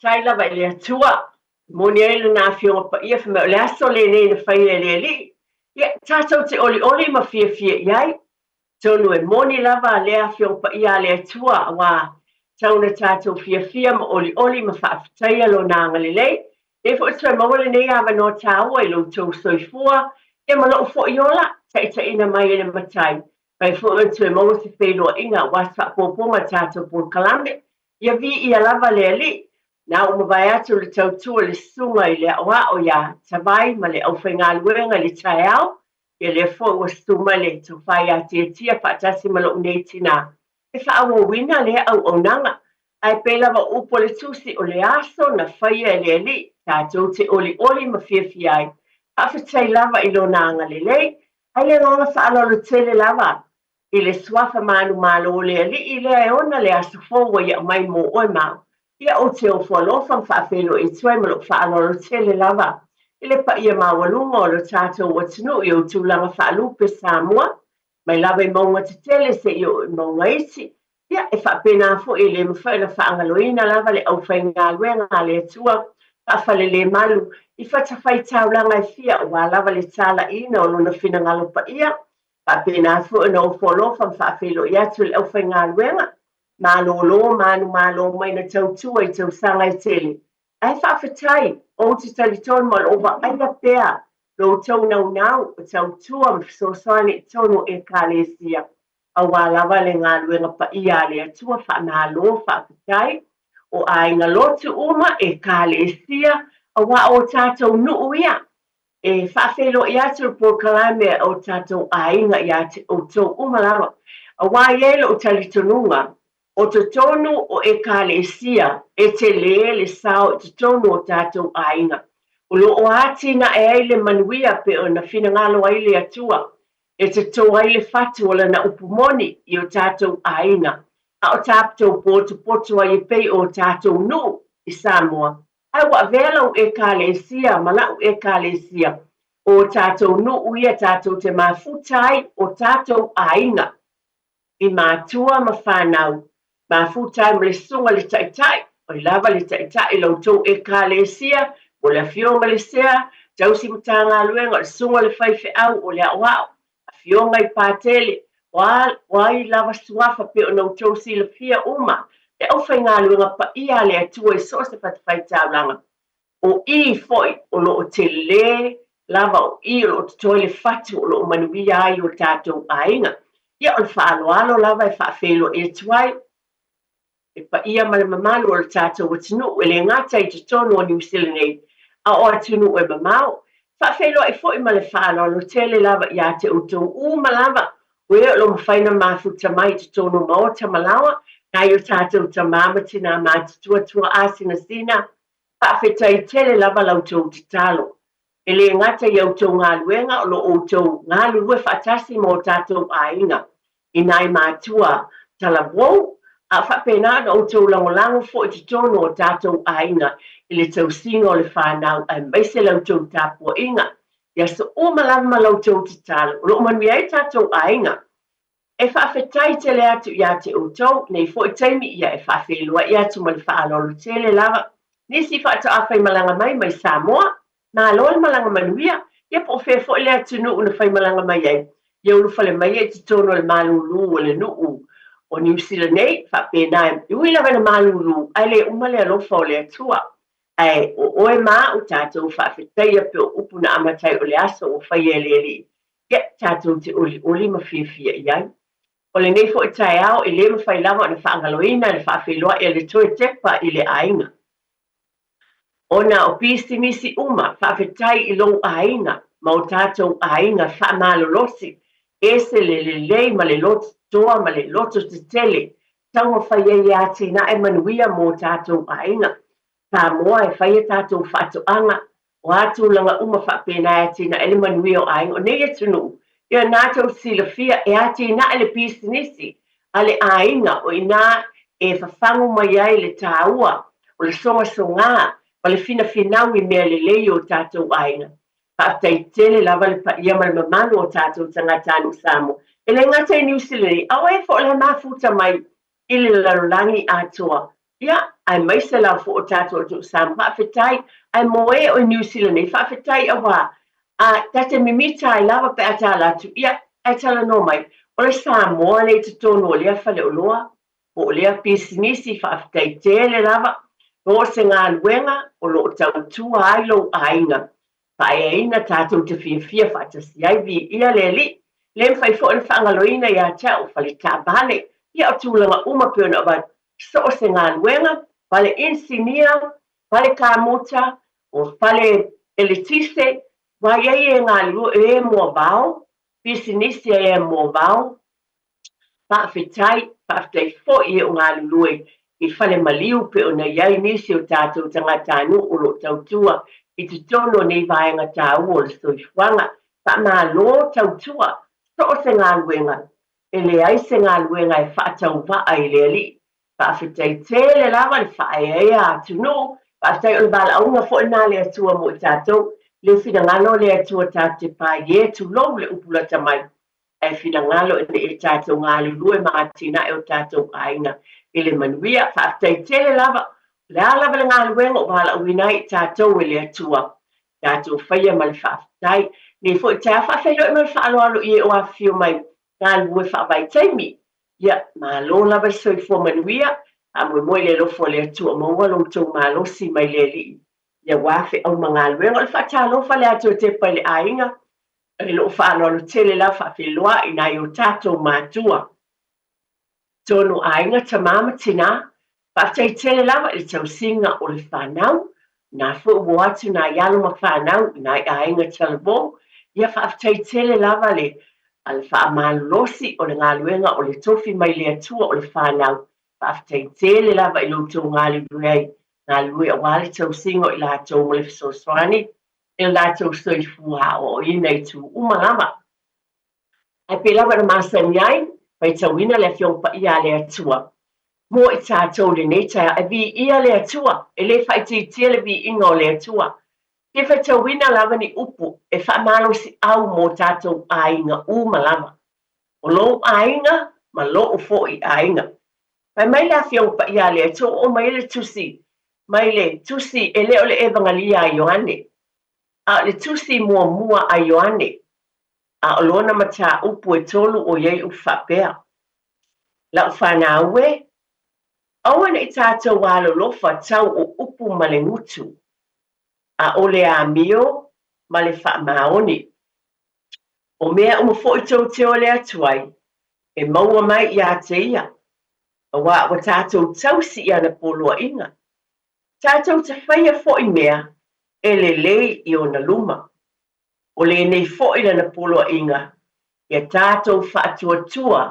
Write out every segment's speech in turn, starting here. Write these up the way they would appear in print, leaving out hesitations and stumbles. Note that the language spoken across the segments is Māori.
tai lava i le atua moni ai lana afioga paia fe o le aso lenei na faia e le alii ia tatou te olioli ma fiafia i ai tonu e moni lava a lea afioga paia a le atua auā tauna tatou fiafia ma olioli ma faafetaia lona agalelei e foʻi toe maua lenei avanoa tāua i loutou soifua ia ma loʻu foʻi ola taʻitaʻina mai i le matai pai foʻi toe maua se feiloaʻiga ua se faapoopoga tatou polokalame ia viia lava le alii na o mawai atu le tautua le sunga i le awa o ia tawai ma le au whaingaluenga le taeao ia le fo ua stuma le tau whai a tia whaatasi ma lo unei tina e whaawa wina le au onanga ai pela wa upo le tusi o le aso na whaia e le ali tātou te oli ma fia ai awhitai lava i lo nanga le lei ai le nganga whaalolo tele lava i le swafa manu malo le ali i le aeona le aso fōwa ia mai mo oi mau ia o te ofolofa whaafelo i tuai ma lo whaalolo tele lava. I le paia mawalunga o lo tātou watinu i o tūlanga whaalupe Samoa, mai lava i maunga te tele se i o maunga isi. Ia e whaapena fo i le mwhaina whaangaloina lava le au whainga luenga le atua, whaafale le malu, i whatawhai taulanga i fia o wā lava le tala ina o luna whina ngalo paia, whaapena fo i na ofolofa whaafelo i atu le au whainga luenga. Malolo malo mai na tautua i tau sanga i tele. Ai whaafetai, o te taliton mal ova aia pea, lo tau nau, o tautua mfisosani tono e kālesia. A wā lava le ngā luenga pa ia le atua whaamalo whaafetai, o ainga lotu uma e kālesia, a wā o tātou nuu ia. E whaafelo i atu po kalame o tātou ainga i atu o tau uma lava. A wā iele o talitonunga, o te tonu o e kālesia, e te le sao te tonu o tātou ainga. O lo o atina e aile manuia pe o na whina ngalo aile atua, e te tō aile fatu o na upumoni i o tātou ainga. A o tātou poto ai pei o tātou nu i Samoa. Ai wa vela o e kālesia, mana o e kālesia, o tātou nu uia tātou te mafutai o tātou ainga. I mātua ma whanau. Ma futai le sunga le taitai, o lava le taitai lau tau e kālesia, o le fionga le sea, tausi mutanga luenga, le sunga le whaife au o le awao, a fionga i pātele, wai lava suafa pe o nau tau si le fia uma, e au whainga luenga pa ia le atua i so se patawhai tāulanga. O I foi, o lo o te le, lava o I, o lo o te toi le fatu, o lo o manuia ai o tātou ainga. Ia o le whaaloalo lava e whaafelo e tuai, e pa ia ma le mamalu o le tātou watinu, e le ngata i te tonu o New Zealand ei, a o atunu e mamau. Whaafelo e fo i ma le whaalo lo tele lava i a te utou uma lava, o e lo mawhaina mafuta mai te tonu mao tamalawa, nai o tātou tamama tina mati tua asina sina, whaafeta i tele lava lau tau te talo. E le ngata i au tau ngā luenga o lo o tau ngā lulue whaatasi mo tātou ainga, i nai mātua talawou, a whapena o tau langolango fo i te tono o tātou ainga i le tau singa o le whanau a maise lau tau tāpua inga. Ia so o malama lau tau te talo, o lo manui ai tātou ainga. E whawhetai te le atu i ate o tau, nei fo i taimi ia e whawhelua i atu ma le whaalolo te le lava. Nisi whaata awhai malanga mai Samoa, nā loa malanga manuia, ia po whea fo i le atu nuu na whai malanga mai ai. Ia ulu whale mai e te tono le malulu o le nuu. O New Zealand nei, whapena e ui lawa na malulu, ai le umale alofa o le atua. Ai, o oe mā o tātou whawhetai a pe o upu na amatai o le aso o whaia le li. Ia, tātou te oli ma fia i ai. O le nei fo i tai ao, i le ma whai lawa na whaangaloina, le whawheloa e le toe tepa i le ainga. O na o pisi nisi uma, whawhetai i long ainga, ma o tātou ainga whaamalolosi, ese le lei ma le lotu toa ma le loto te tele, tau whaia i ati na e manuia mō tātou ainga. Tā moa e whaia tātou whatoanga, o atu langa uma whapena e ati na ele manuia o ainga, o nei e tunu, ia nātou sila fia e ati na ele pisinisi, a le ainga o ina e whawhangu mai ai le tāua, o le songa songa, o le fina finau i mea le lei o tātou ainga. Whaatai tele lava le pa ia ma le mamanu o tātou tangatanu Samoa. E le ngata i New Zealand, au e fo le mafuta mai i le larolangi atoa. ia ai mai se la fo tato tu sam fa fitai ai moe o New Zealand ni fa fitai awa a tata mimita ai lava pe atala tu ia ai tala no mai o le Samoa le te tono o lea fale o loa o lea pisinisi fa fitai tele lava o se ngā luenga o lo tautua ai lo ainga fa e ina tato te fia fa tasi ai vi ia le li le fai fo le whaangaloina ia tau fale tabane ia o tūlanga uma peona o so se ngā luenga, pale insinia, pale kamuta, o pale elitise, wa ye ngā lu e mo vau, pisinisi e mo vau, pa fitai fo i o ngā lu i fale maliu pe o na iai nisi o tātou tangatanu o lo tautua, i te tono nei vaenga tāu o le soifuanga, pa mā lo tautua, so se ngā luenga, e le ai se ngā luenga e whaatau vaa i le ali, whaafitai tele lawa le whaeea atu no, whaafitai o le bala aunga fo ina le atua mo i tātou, le whina ngalo le atua tāte pā ye tu lou le upula tamai, e whina ngalo e tātou ngā lulue maa tina e o tātou aina, i le manuia, whaafitai tele lawa, le alawa le ngā luenga o bala uina i tātou e le atua, tātou whaia ma le whaafitai, ni fo i tā whaafai lo i ma le whaaloalo i e o a whio mai, ngā lue whaavai taimi, ia malo lava soifua manuia a mo le lofo le atua maua lo tau malosi mai le li ia wafe au mga luenga le whaatalofa le atua te pai le ainga e lo whaaloalo tele la whaafiloa i nai o tātou mātua tonu ainga tamama tina whaatai tele lava le tau singa o le whanau na fu watu na yalo ma whanau nai ainga talabo ia whaatai tele lava le al whaamalosi o le ngā luenga o le tofi mai le atua o le whanau. Whaafitai tele lava i loto ngā luenga ngā lue a wale tau singo i lātou mo le fisoswani i lātou soifua o inei tu umalama. Ai pe lava na masani ai, pai tauina le fiongpa ia le atua. Mo i tātou le neita a vi ia le atua, e le whaitii tia le vi inga o le atua. Ke whaitauina lava ni upu e whaamalosi au mo tātou ainga umalama. O lo ainga, ma lo o fo i ainga. Pai mai la fiongpa ia le atua o mai le tusi e le o le evangalia a Ioane. A le tusi mua a Ioane. A o lona mata upu e tolu o iei u whapea. La u whanaue, awana i tātou walo lofa tau o upu ma le ngutu. A ole a mio ma le whaamaoni. O mea umu fo i tau te ole atuai, e maua mai i a te ia. A wa tātou tausi i ana polua inga. Tātou te whaia fo i mea, e le lei i o na luma. O le nei fo i na polua inga, i a tātou whaatuatua,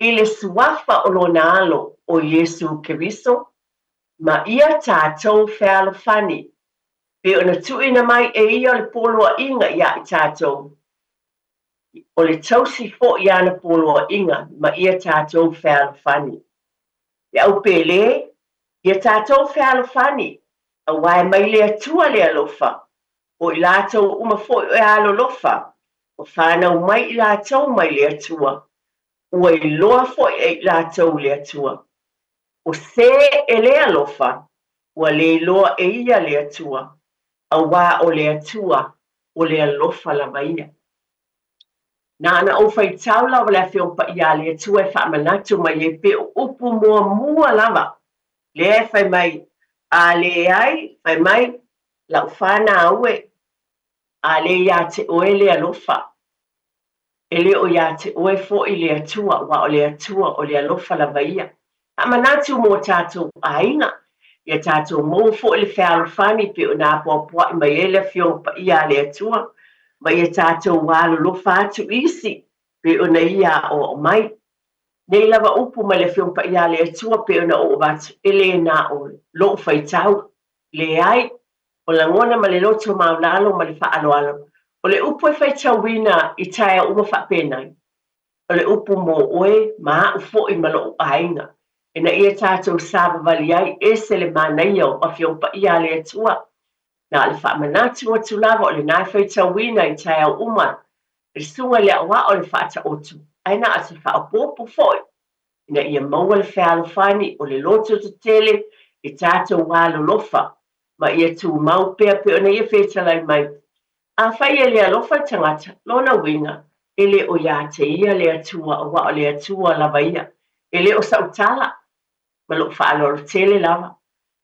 i le suafa o lo na alo o Yesu Keriso, ma ia tātou whaalo whani, pe ona tuina mai e ia le polua inga ia i tātou. O le tausi fo i ana polua inga, ma ia tātou whaalo whani. Ia au pele, ia tātou whaalo whani, a wae mai le atua le alofa, o i lātou uma fo i alo lofa, o whanau mai i lātou mai le atua, ua i loa fo i lātou le atua. O se e le alofa, ua le loa e ia le atua, a wā o le atua o le alofa la maia. Nā ana o whai tau lawa le whiongpa ia le atua e whaamanatu mai e pe upu mua lava. Le e whai mai, a le ai, whai mai, lau whana aue, a le ia te oe le alofa. E le o ia te oe fo i le atua, wa o le atua o le alofa la maia. Amanatu mo tātou ainga. Ia tātou mou fo i le whaarofani pe o nā pua i mai e le whiongpa ia le atua. Ma ia tātou wālo lo whātu isi pe o na ia o mai. Nei lava upu mai le whiongpa ia le atua pe o na o watu ele nā o lo whai tau. Le ai, o la ngona ma le loto maulalo ma le whaaloalo. O le upu e whai tauina i taia uma whapenai. O le upu mo oe ma ufo i malo ainga. E na ia tātou sāba wali ai e se le mānaia o a whiongpa ia le atua. Nā le whaamanatu o tulawa o le nai whai tauina i taia uma. E sunga le awa o le whaata otu. Aina ati whaapopo foi. Ina ia maua le whaalo whani o le loto te tele I tātou wālo lofa, ma ia tū mau pea pe ona ia whetalai mai. A whai e lea lofa tangata, lona winga, ele o ia te ia lea tua o wa o lea tua lava ia. Ele o sautala, ma lo whaaloro tele lava.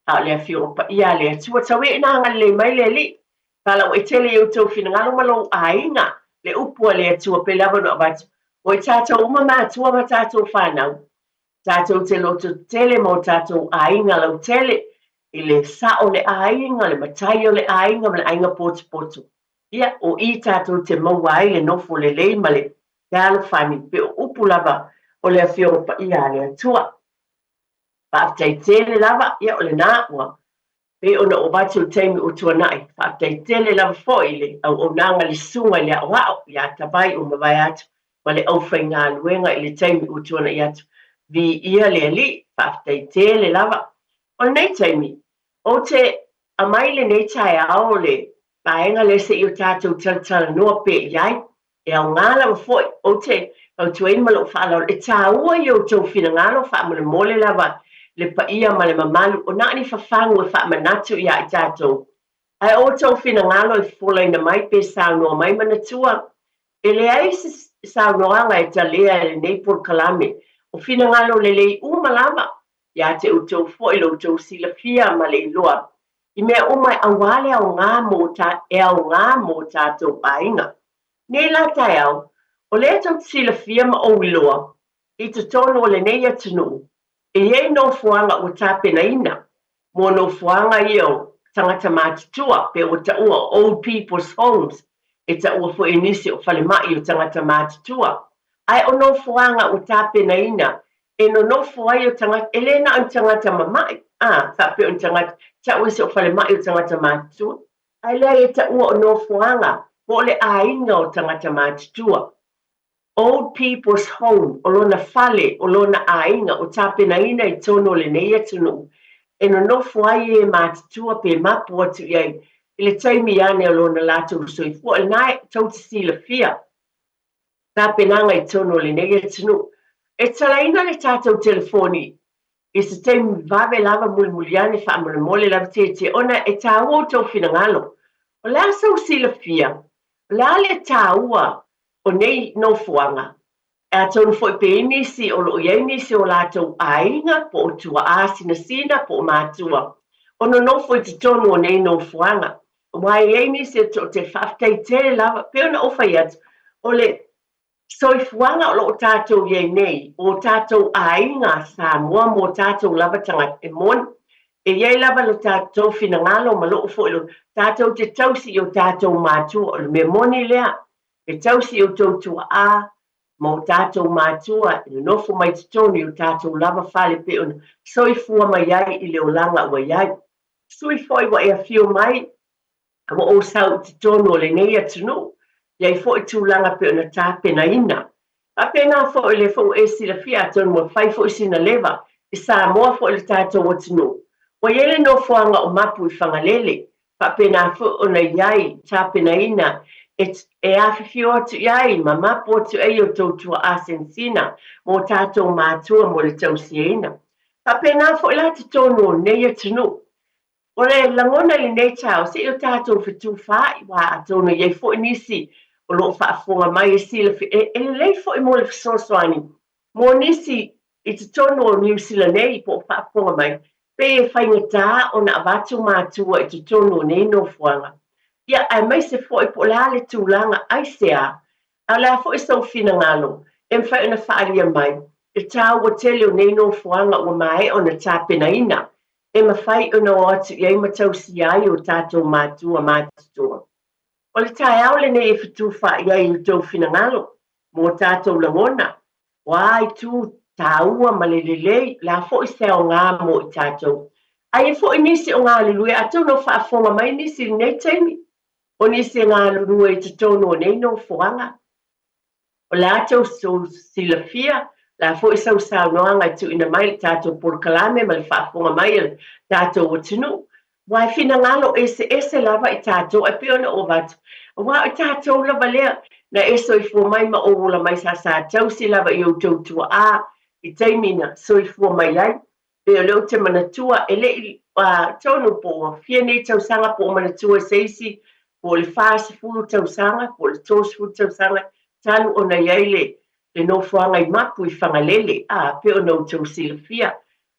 A lea fio pa ia lea tua, tawe ina anga le mai le li. Kala o e tele i utou fina ngalo malo a inga, le upua lea tua pe lava no abatu. O i tātou uma mātua ma tātou whanau. Tātou te loto tele mo tātou a inga lau tele, i le sao le a inga, le matai o le a inga, ma le ainga potu potu. Ia, o i tātou te maua ai le nofo le lei ma le galo whani, pe o upu lava o le awhio pa ia le atua. Whaatai tele lava, ia o le nā ua. Pe ona o batu teimi o tuanai, whaatai tele lava foi le, au o nanga li sunga le a wao, ia tabai o mawai atu, ma le au whai ngā luenga i le teimi o tuanai atu. Vi ia le li, whaatai tele lava. O nei teimi, o te amaile nei tai ao le, paenga le se i o tātou talatala noa pe iai, e au ngāla wa foi, o te, au tuain malo whaalao, e tā ua i o tau whina ngālo whaamale mole lava, le pa ia ma le mamalu, o nani whawhangu e whaamanatu ia i tātou. Ai o tau whina ngālo i wholai na mai pe sao noa mai manatua, e le ai sao noanga e talea e nei por kalame, o whina ngālo le lei umalama, ia te o tau foi lo tau sila fia ma le iloa. I mea o mai awale au ngā mō tātou painga. Nei la tai au, o le tau sila fia ma o iloa, i te tono o le nei atunu, e iei no fuanga o tāpena ina, mo no fuanga i o tangata mātutua, pe o ta ua old people's homes, e ta ua fu inisi o whale mai o tangata mātutua. Ai o no fuanga o tāpena ina, e no fuai o tangata, e lena o tangata mamai, whape o tangata, ta ua se o whale mai o tangata mātutua. Ai lea e ta ua o no fuanga, mo le ainga o tangata mātutua. Old people's home, o lona fale, o lona ainga, o tāpena ina i tono le nei atunu. E no fuai e mātutua pe mapu atu iei, i le taimi ane o lona lātou soifua, e nai tau te sila fia. Tāpenanga i tono le nei atunu. E talaina le tātou telefoni, i se taimi vave lava mulimuliane whaamole mole lava te ona e tāua tau whina ngalo. O la sau sila fia, o la le tāua o nei no fuanga. E a tonu foi pe inisi o lo iei nisi o lātou ainga po o tua asina sina po o mātua. O no foi te tonu o nei no fuanga. O mai iei nisi o te whaftai tere lava, pe ona ofai atu, o le soifuanga o lo tātou iei nei, o tātou ainga sa mua mo tātou lava tanga e mon. E iei lava lo tātou whina ngalo ma lo foi lo tātou te tausi o tātou mātua o le me moni lea. E tausi o tautua a, mo tātou mātua, e nofo mai te toni o tātou lava whale pe on, soifua mai ai i leo langa ua iai. Soifoi wa e a fio mai, wa o sau te tono o le nei atunu, iai fo i tūlanga pe ona tāpena ina. A pena fo i le fo e sila fia atonu mo fai fo i sina leva, i sa moa fo i le tātou atunu. Wa iele no fuanga o mapu i whangalele, pa pena fo ona iai tāpena ina, e awhiwhio atu iai, ma mapo atu ei o tautua asensina, mo tātou mātua mo le tausiena. Pa pena fo ila te tono nei atunu. O le langona i nei tau, se o tātou whitu whai, wa atono iei fo nisi, o lo whaafonga mai e sila, e lei fo i mo le fisosoani, mo nisi i te tono o New Zealand nei, po whaafonga mai, pe e whaingata o na avatu mātua i te tono nei no fuanga. Ia, ai mai se fo i po la le tūlanga ai sea, a la fo i sau whina ngalo, e mwhai ona whaaria mai, e tāu o tele o nei no fuanga o mai o na tāpena ina, e mawhai ona o atu iei matau si ai o tātou mātua mātua. O le tai au le nei e whitu wha iai o tau whina ngalo, mo tātou langona, wai tū tāua ma le lelei, la fo i sao ngā mo i tātou. Ai e fo i nisi o ngā lelui, a tau no whaafonga mai nisi nei taimi, o nisi ngā lelui i te tono o nei no fuanga. O la tau so sila fia, la fo i sau sao noanga i tu ina mai le tātou por kalame ma le whaafonga mai le tātou o tunu. Wai whina ngalo ese lava i tātou, ai peona o vatu. Wa i tātou lava lea, na eso i fua mai ma ola mai sa tau si lava i o tautua a, i taimina, so i fua mai ai. pe o leo te manatua e le'i tonu po fia nei tausaga po o manatua seisi po le fasifulu tausaga po le tosifulu tausaga talu ona iai le nofoaga i mapu i fagalele pe ona outou silafia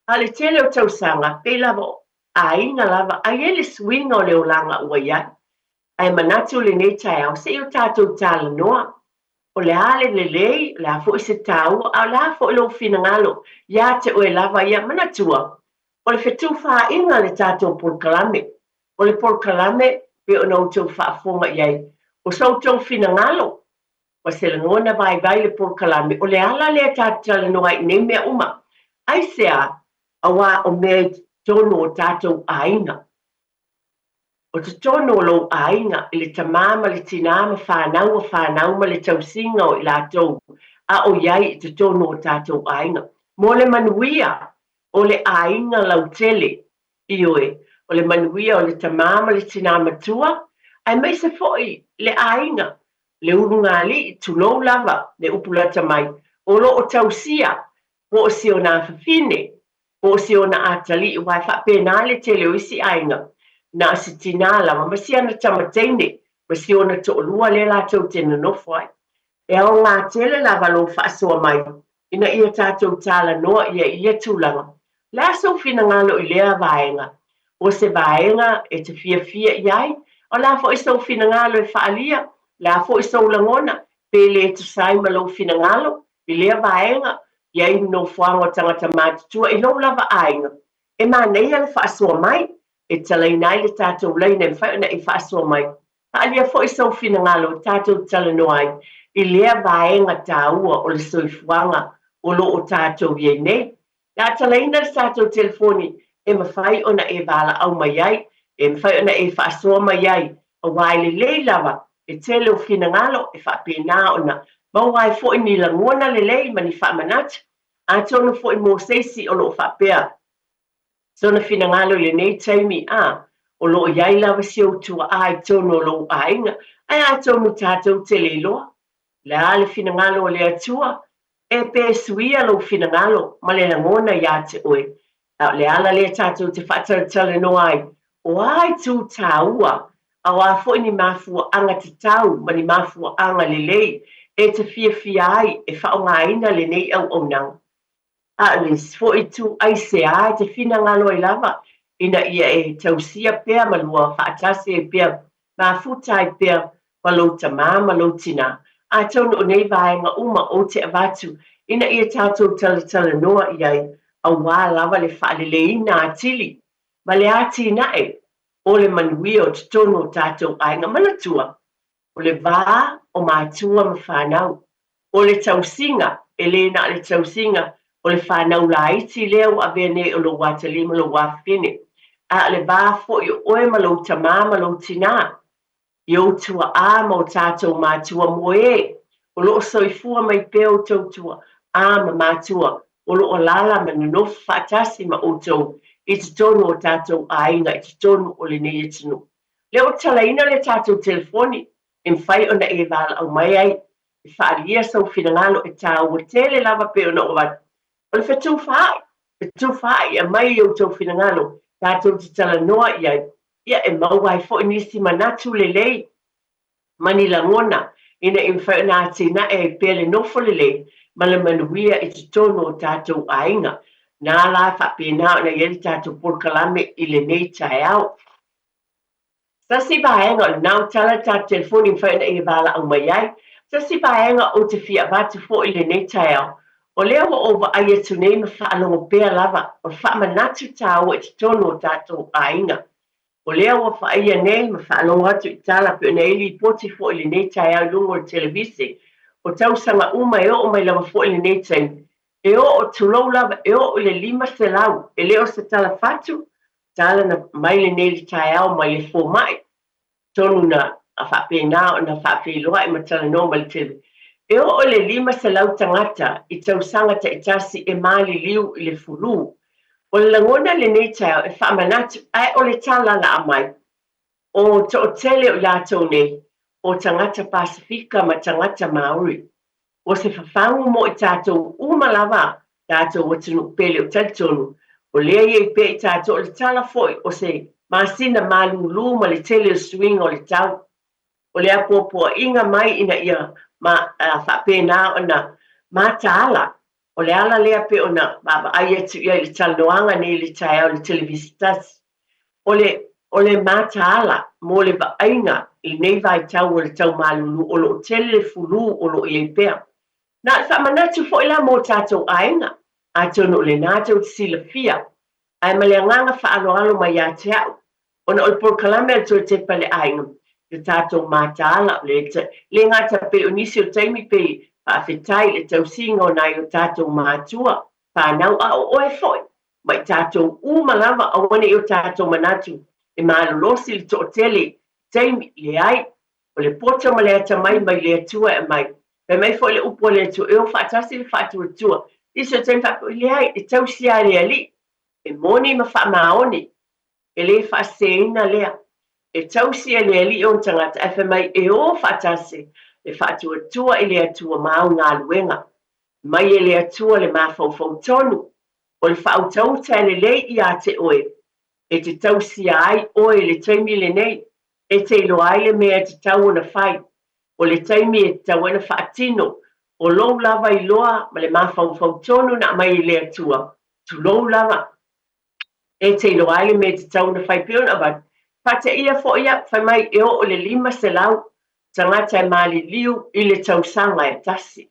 a le tele o tausaga pei lava aiga lava ai ai le suiga o le olaga ua iai ae manatu lenei taeao seʻi o tatou talanoa o le ale lelei le a foʻi se tāua a le a foʻi lou finagalo iā te oe lava ia manatua o le fetufāʻiga le tatou polokalame o le polokalame pe ona outou faafoga i ai o soutou finagalo ua se lagona vaivai le polokalame o le ala lea tatou talanoa ai nei mea uma ai seā auā o mea tonu o tatou aiga o te tono o lou aiga i le tamā ma le tinā ma whanau ma le tausinga o i lātou a o iai i te tono o tātou aiga mo le manuia o le aiga lautele i oe o le manuia o le tamā ma le tinā matua ai mai se foʻi le aiga le ulungalii tulou lava le upulata mai o loo tausia po o siona fafine po o siona atalii uae faapena le tele o isi aiga na se tina lava ma siana tamateine ma siona toʻalua le latou te nonofo ai e ao ngā tele lava lo faasoa mai ina ia tatou talanoa ia tulaga le asou finagalo i lea vaega o se vaega e te fiafia i ai o la foʻi sou finagalo e faalia le a foʻi sou lagona pe lē tusai ma lou finagalo i lea vaega iai nofoaga o tagata matutua i lou lava aiga e manaia le faasoa mai e talaina ai le tatou laina e fai ona e faasoa mai faalia foʻi sou finagalo tatou talanoa ai i lea vaega tāua o le soifuaga o loo tatou iai nei la talaina le tatou telefoni e mafai ona e valaau mai ai e mafai ona e faasoa mai ai auā i lelei lava e tele o finagalo e faapena ona mauā ai foʻi ni laguana lelei ma ni faamanatu atonu foʻi mo seisi o loo faapea sona finagalo i lenei taimi o loo iai lava sioutuaā i tonu o lou aiga ae a tonu tatou tele iloa le a le finagalo o le atua e pesuia lou finagalo ma le lagona iā te oe le ala lea tatou te faatalatalanoa ai o ai tutāua auā foʻi ni mafuaaga tatau ma ni mafuaaga lelei e te fiafia ai e faaaogāina lenei auaunaga a le foʻi tu aiseā e te finagalo ai lava ina ia e tausia pea ma lua faatasi ai pea mafuta ai pea ma lou tamā ma lou tinā a tonu o nei vaega uma o te avatu ina ia tatou talatalanoa i ai auā lava le faaleleina atili ma le a tinaʻe o le manuia o te tonu o tatou aiga manatua o le vā o matua ma fanau o le tausiga e lē na le tausiga o le whanau laiti lea o avea nei o lo watali ma lo wafine. A le vā foʻi o oe ma lo tamā ma lo tinā. I o tua a ma o tātou mātua moe. O loo soifua mai pea o tautua a ma mātua. O loo lala ma nanofu whaatasi ma o tau. I te tonu o tātou ainga, i te tonu o le nei etinu. Leo talaina le tātou telefoni. E mwhai ona e wala au mai ai. E whaalia sau finangalo e tā ua tele lava pe ona o watu. O le whetūwhai, a mai o tau finangalo, tātou te tala noa iai, ia e mauai fo nisi manatu lelei, mani langona, ina i mwhai nā tina e pele nofo lelei, ma le manuia i te tono o tātou ainga, nā la whapena o na ieri tātou porkalame i le nei tae au. Sasi vaenga o nau tala tātou telefoni mwhai na i vala au mai ai, sasi vaenga o te fia vatu fo i le nei tae au, o lea wa ova aia tunei ma whaalongo pēr lava, o whaamanatu tāua i te tono o tātou ainga. O lea wa whaia nei ma whaalongo atu i tāla pe o na ili poti fo ili nei tai au lungo o televisi, o tausanga uma e o mai lava fo ili nei tai, e o tulou lava, e o le 5 selau, e leo se tala fatu, tala na mai le nei tai au mai le fo mai, tonu na a whapena o na whapeloa i matala no ma le televisi. E o le 5 selau tangata i tausanga ta itasi e mali liu i le fulu. O le langona le nei tau e whaamanatu ai o le tala la amai. O to o tele o lātou nei, o tangata Pasifika ma tangata Maori. O se whawhangu mo i tātou umalava, tātou watunu pele o tatonu. o lea ia pe i tātou le tala foi o se masina malulu ma le tele swing o le tau. O lea pōpua inga mai ina ia ma whapena ona mātāla. O le ala lea pe ona baba ai atu ia le talanoanga nei le tae o le televisitasi. O le mātāla mo le vaainga i nei vai tau o le tau malulu o lo tele fulu o lo i pea. Na whamanatu fo ila mo tātou ainga. A tono le nātou sila fia. Ai ma le nganga whaaloalo mai a te au. Ona o le porkalame al tō te pale ainga. Le tātou mātāla le ngata pe o nisi o taimi pe whawhetai le tau singo nai o tātou mātua. Whanau a o oe foi. Mai tātou umalawa a wane o tātou manatu. E mālolosi le tō tele taimi le ai. O le pota ma le ata mai le atua e mai. Pe mai foi le upo le atua e o whaatasi le whaatua tua. Iso taimi whaatua le ai e tau sia le ali. E moni ma wha maoni. E le whaaseina lea. E tausia le ali o tangata e whamai e o whatase le whaatua tua i le atua mau ngā luenga. Mai e le atua le mawhauwhau tonu o le whautau tele le i a te oe. E te tausia ai oe le taimi le nei e te ilo ai le mea te tau na whai. O le taimi e tau na whaatino o lou lava i loa ma le mawhauwhau tonu na mai i le atua. Tu lou lava. E te ilo ai le mea te tau na whai pio na wai. Pata ia fo ia fai mai e o le lima se lau tangata e mali liu i le tausanga e tasi.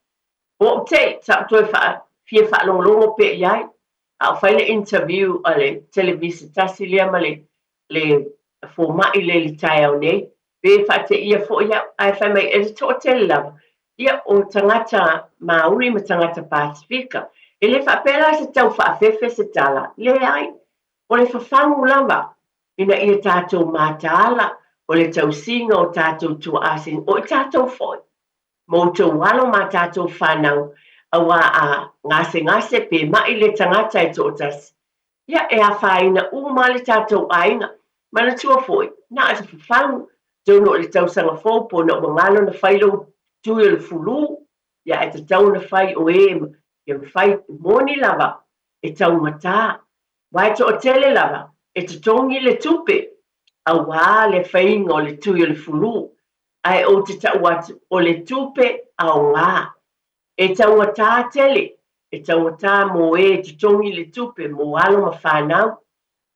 O te ta toi fia whaalongolongo pe iai au fai le interview a le televisi tasi lia ma le fōma i le tai au nei. Pe pata ia fo ia ai fai mai e le tō tele lava. Ia o tangata Maori ma tangata Pasifika. E le whapela se tau whaafefe se tala. Le ai o le whawhangu lava. Ina ia tātou mātāla o le tausinga o tātou tua asin o tātou foi. Mo tau walo mā tātou whanau awa a ngase pe mai le tangata e tōtas. Ia e a whaina uma le tātou ainga mana tua foi. Na asa whangu tauno le tausanga fōpo na wangalo na whailo tui le fulu. Ia e te tau na whai o e ia whai moni lava e tau matā. Wai to o tele lava. E te tongi le tupe, a wā le whainga o le tui o le fulu, ai o te tau atu o le tupe a ngā. E tau atā tele, e tau atā mo e te tongi le tupe mo alo ma whanau,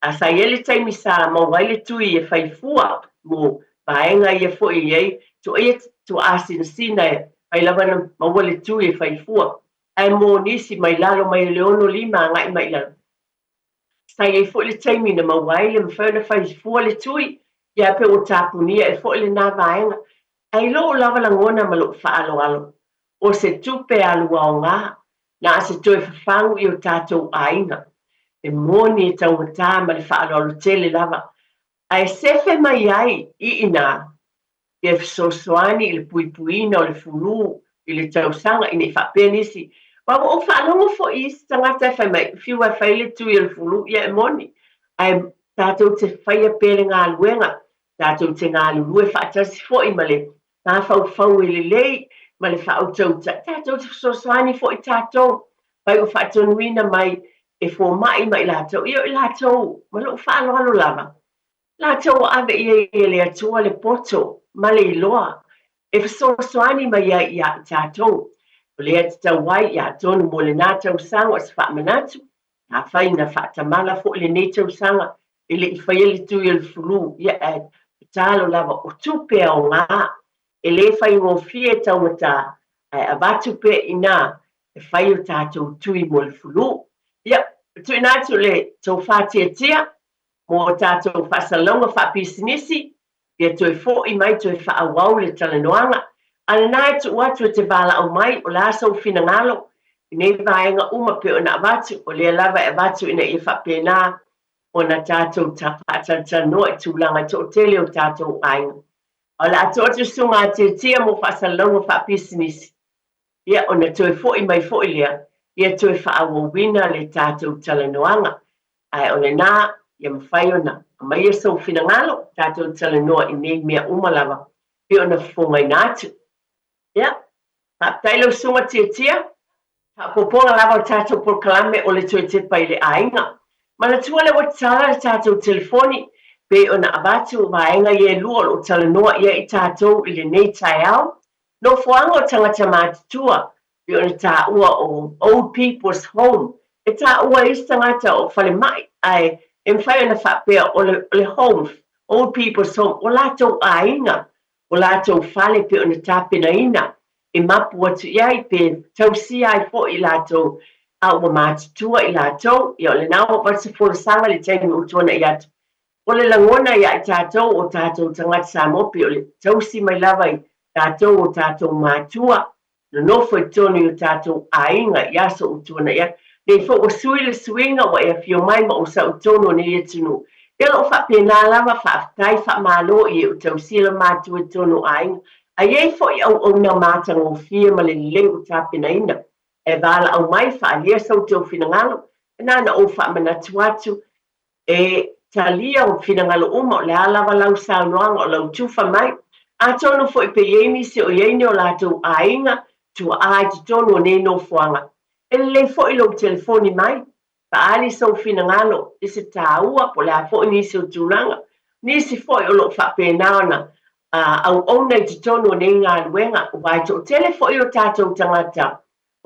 a sa ele taimi sa ma wai le tui e whaifua mo vaenga i e fo i ei, tu asina sina e ai lawana ma wale tui e whaifua, ai mo nisi mai lalo mai leono lima ngai mai lalo. Sai e fo le taimi na mawai le mwhana whaifua le tui, ia pe o tāpunia e fo le nā vaenga, ai lo lava langona ma lo whaalo alo, o se tupe alua o ngā, na se toi whawhangu i o tātou ainga, e moni e tau matā ma le whaalo alo tele lava, ai sefe mai ai i ina, e fsosoani i le puipuina o le fulu, i le tausanga i ne whapenisi, wa o whanongo fo i tangata e whai mai, fiu e whai le tui le fulu, ia e moni. Ai tātou te whai a pere ngā luenga, tātou te ngā lulu e whaatasi fo i male, ngā whau e le lei, male whau tau, tātou te sosoani fo i tātou, pai o whaatonuina mai, e fo mai mai lātou, i lātou, malo whaaloalo lava. Lātou ave i le atua le poto, male i loa, e sosoani mai i a tātou, o lea te tau wai ia tonu mo le nā tau sanga o se whaamanatu, a whai na whaatamala fo le nei tau sanga, e le i whai ele tui el fulu, ia e talo lava o tupe o ngā, e le whai ngō fie tau mata, a watupe ina, e whai o tātou tui mo le fulu. Ia, tui nātu le tau whātia tia, mo tātou whasalonga whapisinisi, ia tui fo i mai tui whaawau le talanoanga, ana nai tu watu te vala o mai o la so fina ngalo nei vaenga uma pe ona watu o le lava e watu ina i whapena o na tātou tapata no e tūlanga to tele o tātou ainga. O la tōtu sunga te tia mo whasalonga whapisinisi. Ia o na tue fo i mai fo i lea, ia tue whaawawina le tātou talanoanga. Ai o le nā, ia mawhai ona, a mai e so fina ngalo tātou talanoa i nei mea umalava, pe ona whongai nātu. Ia, tailo sunga tia, poponga lava o tātou por kalame o le tue te pai le ainga. Mana tua le watala le tātou telefoni, pe ona abatu vaenga ye lua o tala noa ia I tātou I le nei tai au. No fuanga o tangata mātua, pe ona tā ua o Old People's Home. E tā ua isi tangata o whale mai, ai, e mwhai ona whapea o le home, Old People's Home, o lātou ainga, o lātou whale pe ona tāpena ina, e mapu atu iai pe tausi ai fo I lātou, a ua mātutua I lātou, I o le nao o vasa sanga le taimi utuana I atu. O le langona ia I tātou o tātou tangata Samopi o le tausi mai lava I tātou o tātou mātua, no nofo I tonu I tātou ainga I aso utuana ia, nei fo o sui le suinga o e fio mai ma o sa utono ni e tunu. Ela o whapena lava whaftai whamalo I o tausi la mātua tonu ainga, a iei fo I au na mātanga o fia ma le leu tāpena ina. E wala au mai whaalia sau tau whinangalo, e nana o whamanatu atu, e talia o whinangalo uma o le alawa lau saunoanga o lau tuwha mai, a tono fo I pe yeini se o yeini o lātou ainga, tua ai te tono o neno fuanga. E le fo I lau telefoni mai, pa ali sau whinangalo, I se tāua po la fo I nisi o tūranga, nisi fo I o lo whapenaona, au nei te tono o ne ngā luenga, o vai to tele fo I o tātou tangata,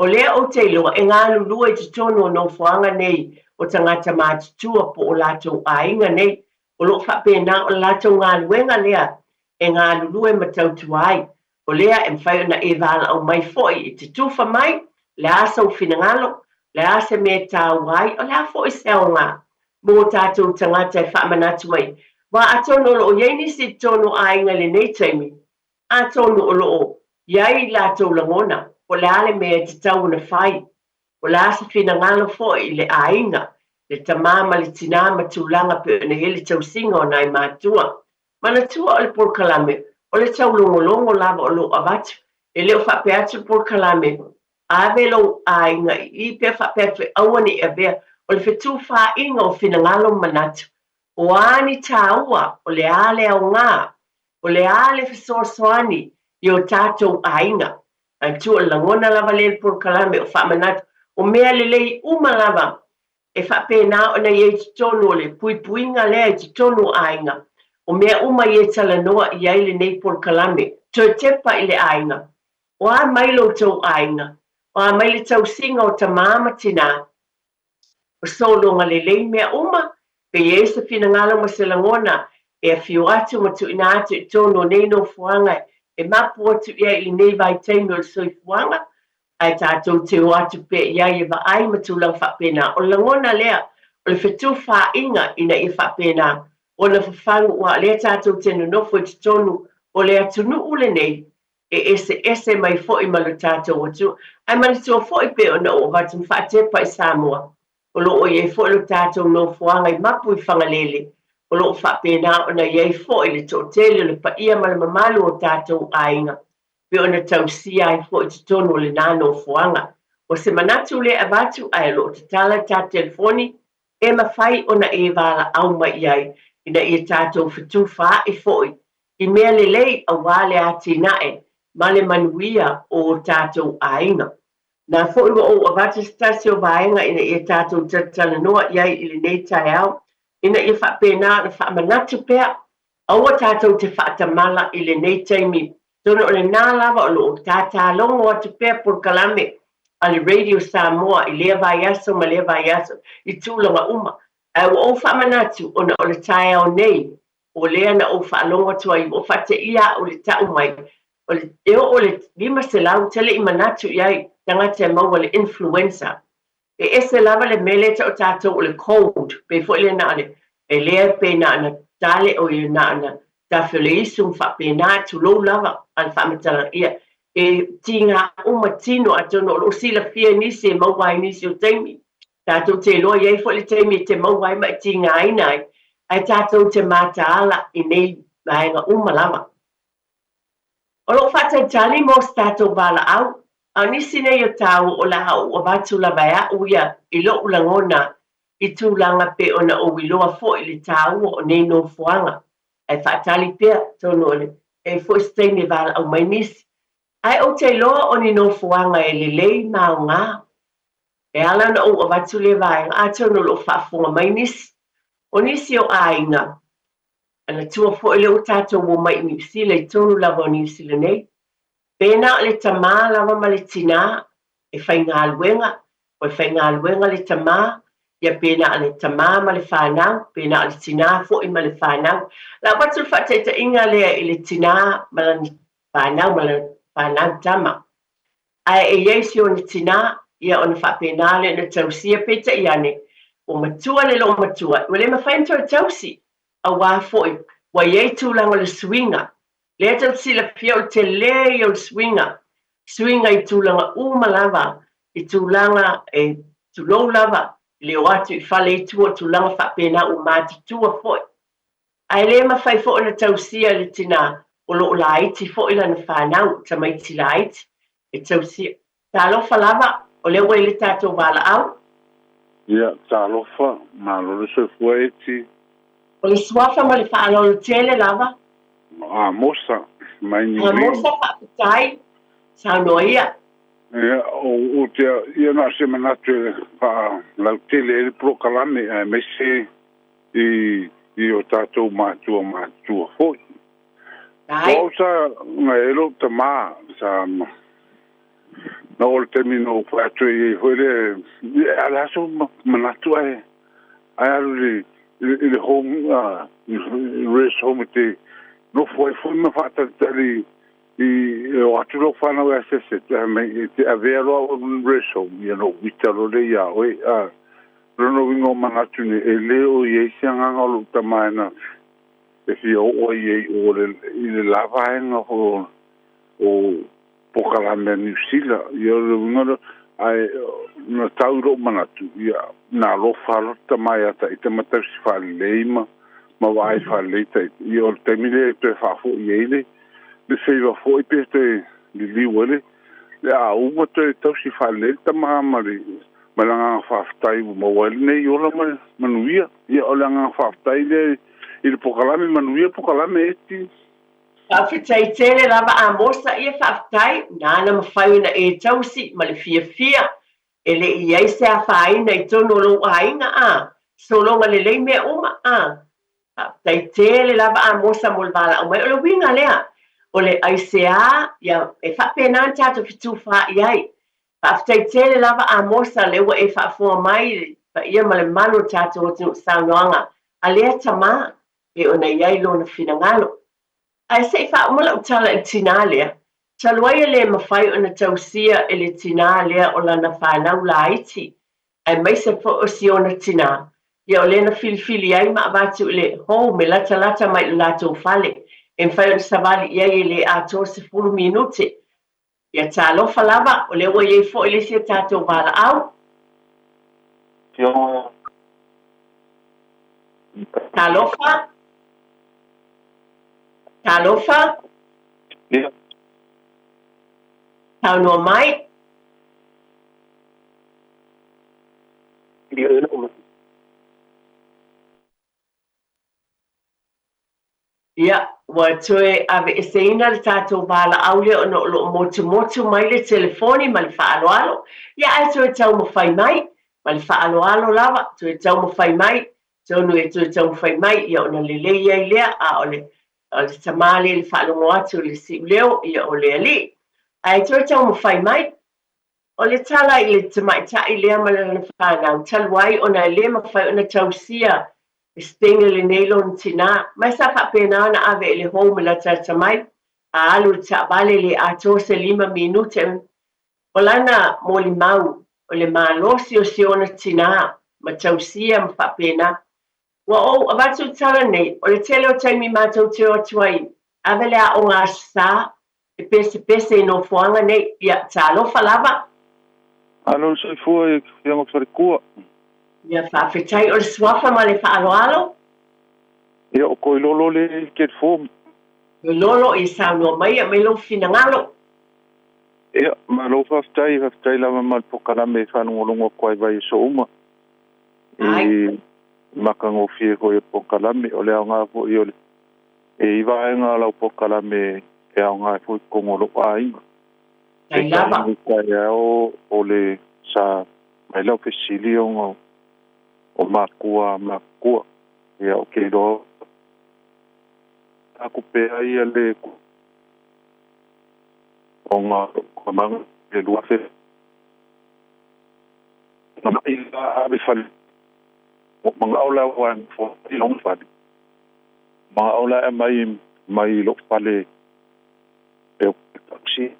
o lea o te loa, e ngā lulua I te tono no fuanga nei, o tangata mātutua po o lātou ainga nei, o lo whapena o lātou ngā luenga lea, e ngā lulua matautu ai, o lea e mwhai ona e wala au mai foi, I te tuwha mai, le asa o whinangalo, le asa me tāu ai, o lea foi seo ngā, mō tātou tangata e whamanatu mai, wa atono o yeini si tono ainga le nei taimi, atono o lo iai lātou langona, o le ale mea te tau na whai, o le asa whinangalo fo I le ainga, le tamama le tinama tūlanga pe ne hele tau singa o nai mātua. Mana tua o le porkalame, o le tau longolongo lava o lo avatu, e leo whape atu porkalame, ave lo ainga, I pe whape awane e bea, o le whetu wha inga o whinangalo manatu, o ani tāua, o le ale au ngā, o le ale whesoasoani, I o tātou ainga, ai tua langona lava le porkalame o whamanatu, o mea lelei uma lava, e whapena o na iei te tono le puipuinga lea te tono ainga, o mea uma I tala noa I aile nei porkalame, to tepa I le ainga, o a mailo tau ainga, o a maile tau singa o ta mama tina, o solonga lelei mea uma, pe iesa whinangalo ma se langona, e a whio atu ma tu ina atu I tono nei no fuanga, e mapu atu ia I nei vai teimi o le soi fuanga, ai tātou te o atu pe iai e wa ai matulang whapena. O langona lea, o le whetu wha inga ina I whapena. O na whawhangu ua lea tātou te nunofo I te tonu, o lea tunu ule nei, e ese mai fo I malu tātou atu. Ai mani tua fo I pe o na o watu mwhatepa I Samoa. O lo o iei fo lo tātou no fuanga I mapu I whangalele. O lo o whapena o na iei fo I le tō tele le pa ia malu o tātou ainga. Pe ona tau si ai fo I te tono le nano fuanga. O se manatu le avatu ai lo te tala ta telefoni, e mawhai ona e wala au mai iai, ina I tātou whetu wha I foi. I mea le lei a wale a tinae, ma le manuia o tātou ainga. Nā foi o avatu stasio vaenga ina I tātou tatala noa iai I le nei tai au, ina I whapena na whamanatu pea, aua tātou te whaatamala I le nei taimi, tono o le nā lava o lo tātā longo atu pēr porkalame a le Radio Samoa I lea vai aso ma lea vai aso I tūlanga uma. Au o whamanatu o na o le tae au nei, o lea na o whaalongo tua I o whate ia o le tau mai. O le lima se lau tele I manatu iai tangata maua le influenza. E ese lava le meleta o tātou o le cold, pe fo le na e lea pe na tale o I na ta fele isu whapena tu lo lava al whamatala ia. E tinga umatino atono o sila fia nisi e mawai nisi o teimi. Tātou te loa iei fo le teimi te mawai ma tinga ainai. Ai tātou te mata ala I nei vaenga umalama. O lo whata tali mo tātou wala au. A nisi nei o tāu o la hau o vatu la vaya uia I lo ulangona I tūlanga pe ona o wiloa fo I le tāu o nei no fuanga. Ai whaatali pia tono ole, e fwesteini wala au mai nisi. Ai o te loa o ni no fuanga e le lei mao ngā. e ala na o avatu le vaenga a tonu lo whaafonga mai nisi. O nisi o ainga. Ana tua fo ele o tātou o mai New Zealand, tonu lava o New Zealand nei. Pena le tamā lava ma le tina, e whai ngā luenga, o e whai ngā luenga le tamā, ia pena le tamā ma le whanau, pena le tina fo i ma le whanau. La watu whateita inga lea i le tina ma le whanau, ma le whanau tama. Ai e yeisi o le tina, ia o na whapena le na tausia peta i ane, o matua le lo matua, o le mawhainto e tausi, a wā foi, wa iei tūlanga le swinga. Le tau sila pia o te le i o swinga. Swinga i tūlanga umalava, i tūlanga e tūlou lava, le o atu i whale i tua tūlanga whapena o māti tua foi. Ai le mawhai fo na tausia le tina, o lo la iti fo ila na whanau, ta mai ti la iti, e tausia. Talofa lava, o le wai le tātou wala au. Ia, talofa, malo le soifua iti. O le suafa ma le whaalo tele lava. Mosa, mai ni ui. Mosa whaapitai, sa noia. Ia, o te, ia na se manatu e lau tele e le prokalame, me se i o tātou mātua foi. O sa nga elo ta mā, sa na o le termino whaatu e hoere, ala so manatu ai alu le home, race home te, no foi ma whaatari i o atu lo whanau e asese, te avea roa o race home, ia no witaro le ia oe, rono wingo manatu ne, e leo i eisi anganga o ta maena, e fi o i o le lava enga o pokalame New Zealand, ia le wingo ai na tauro manatu, ia na lo falo ta mai ata i te matasi whaleima, ma wai whaleita, ia o te mire te whafo i eile, le seiva fo i peste li liwele, le a uma te tausi whaleita mahamari, ma langa whaftai ma wale nei ola manuia, ia o langa whaftai le i le pokalame manuia pokalame eti. Whawhitai tele lava a mosa ia whaftai, nāna mawhaiuna e tausi ma le fia, e le i eise a whaina i tono lo ainga a, so longa le lei mea uma a. Whaftai tele lava a mosa mo le wala o mai o le winga lea, o le aise a, ia e whapenan tātou fitu wha i ai. Whaftai tele lava a mosa le ua e whafua mai, pa ia ma le manu tātou o tinu saunoanga, a lea tamā, e o nei ai lo na finangalo. Ai sei fa umala utala e tina lea. Taluai le mawhai o na tausia e le tina lea o lana whanau la iti. Ai mai se po o si o na tina. Ia o le na filifili ai ma abatu le ho me lata mai lato fale. E mwhai o na savali ia e le ato se 10 minute. Ia talofa lava o le ua iei fo ile se tato wala au. Talofa. Talofa? Ia. Taunoa mai? Ia, wa toe ave e seina le tātou wala aule o no lo motu mai le telefoni ma le whaaloalo. Ia ai toe tau mawhai mai, ma le whaaloalo lava, toe tau mawhai mai, tonu e toe tau mawhai mai, ia o na lele ia lea, a ole tamale le whaalongo atu le si leo, ia o le ali. Ai toe tau mawhai mai, o le tala i le tamaitai lea ma le whanau, taluai o na le mawhai o na tausia, Stinga le neilon tina, mai sa whapena na ave ele hou me la tata mai, a alu ta vale le ato se 5 minute, o lana mo li mau, o le malosi o si ona tina, ma tausia ma whapena. Wa o avatu tala nei, o le tele o taimi mātou te o tuai, ave le a o ngā sa, e pese no fuanga nei, ia ta alofa lava. Alo se fua e kia makarikua. Ia whawhetai o le swafa ma le whaaloalo. Ia o koi lolo le ket fōm. Le lolo i saunoa mai a me lo finangalo. Ia, ma lo whaftai lama mal pokalame whanungolongo kwai vai so uma. I makango fie ko e pokalame o le au ngā po i ole. E iwa e ngā lau pokalame e au ngā po i kongolo a inga. Ai lava. E kai o le sa mai lau pesili o makua ia o ke ro aku pe ai ale o nga mang le lua fe na ila ave fal mga aula wan fo long fal mga aula mai lo fale e taxi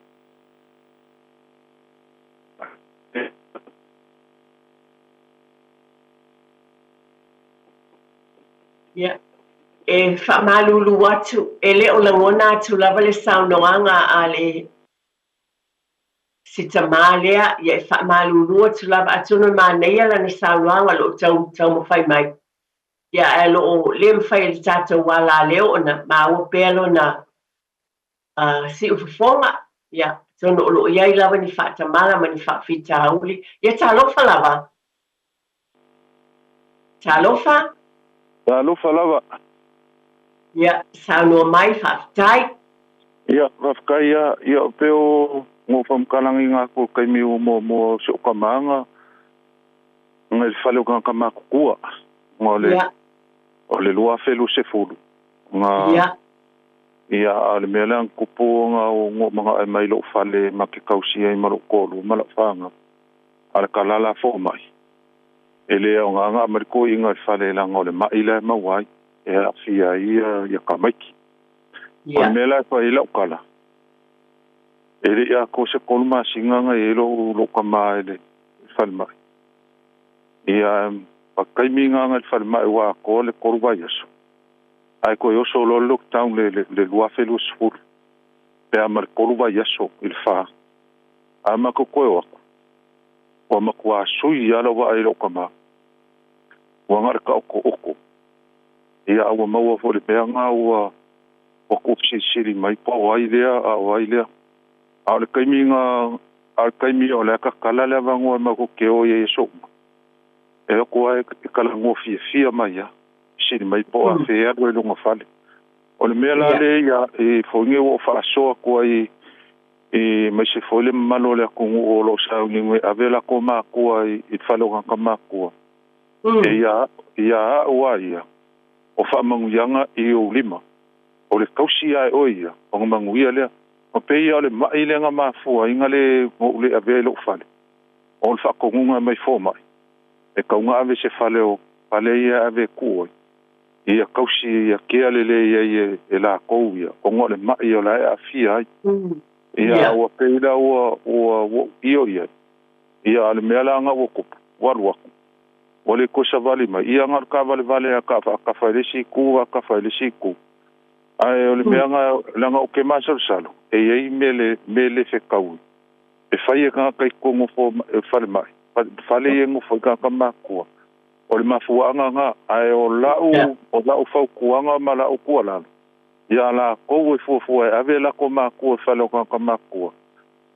ya e fa malulu atu ele o langona atu lava le saunoanga ale sita malea ya fa malulu atu lava atu no maneia la ni saunoanga lo tau mo fai mai ya lo le fai le tatu wala leo na ma o pelo na si ufonga ya sono lo ia lava ni fa tamala mani fa fita uli ya talofa lava talofa lava ya sauno mai fa tai ia rafkaia ia peo mo fam kalangi nga ko kai mi mo so kamanga ngai falo ka kamakua ngole o le lua felu se fulu nga ia ale melang kupu nga o mga mai lo fale makikausi ai marokolo malafanga ala kalala fo mai ele o nga mariko inga fale la ngole maila mawai e afia ia kamaki o mela fa ila kala ele ia ko se kolma singa nga lo kama ele falma ia pakai minga nga falma wa ko le korba yaso ai ko yo solo lockdown le lua felu sfur pe amar korba yaso il fa ama ko ko wa makwa sui ya lo wa ilo kama wa ngar ka oko ia awa maua fo le peanga wa ko siri mai po ai lea a le kaimi o le kakala le vango ma ko ke o ye so e ko ai kala ngo fia mai ya siri mai po a fe a lo ngo fale o le mela le ya e fo nge o fa so ko ai e mai se fo le malo le ko o lo sa ngi avela ko ma ko ai I falo ka ma ko e ya wa ya o fa manguyanga I o lima o le kausi ai oia o manguia le o peia o le mai le nga mafua inga le o le avelo fale o le whakongunga mai fo mai e kaunga ave se fale o fale ia ave kuoi ia kausi ia kea le ia e la kouia o ngole mai o la e afia ai ia o peila o io ia le mealanga o kupu waruaku o le kosa vali mai ia ngar ka vale a ka failesi ku ai o le meanga langa o ke masal salo e ai mele fe kau e fai ka kai kongo fo fale mai fale yengo fo ka makua o le mafuanga nga ai o lau fau kuanga mala o kuala ia la ko fo ave la ko makua fale ka makua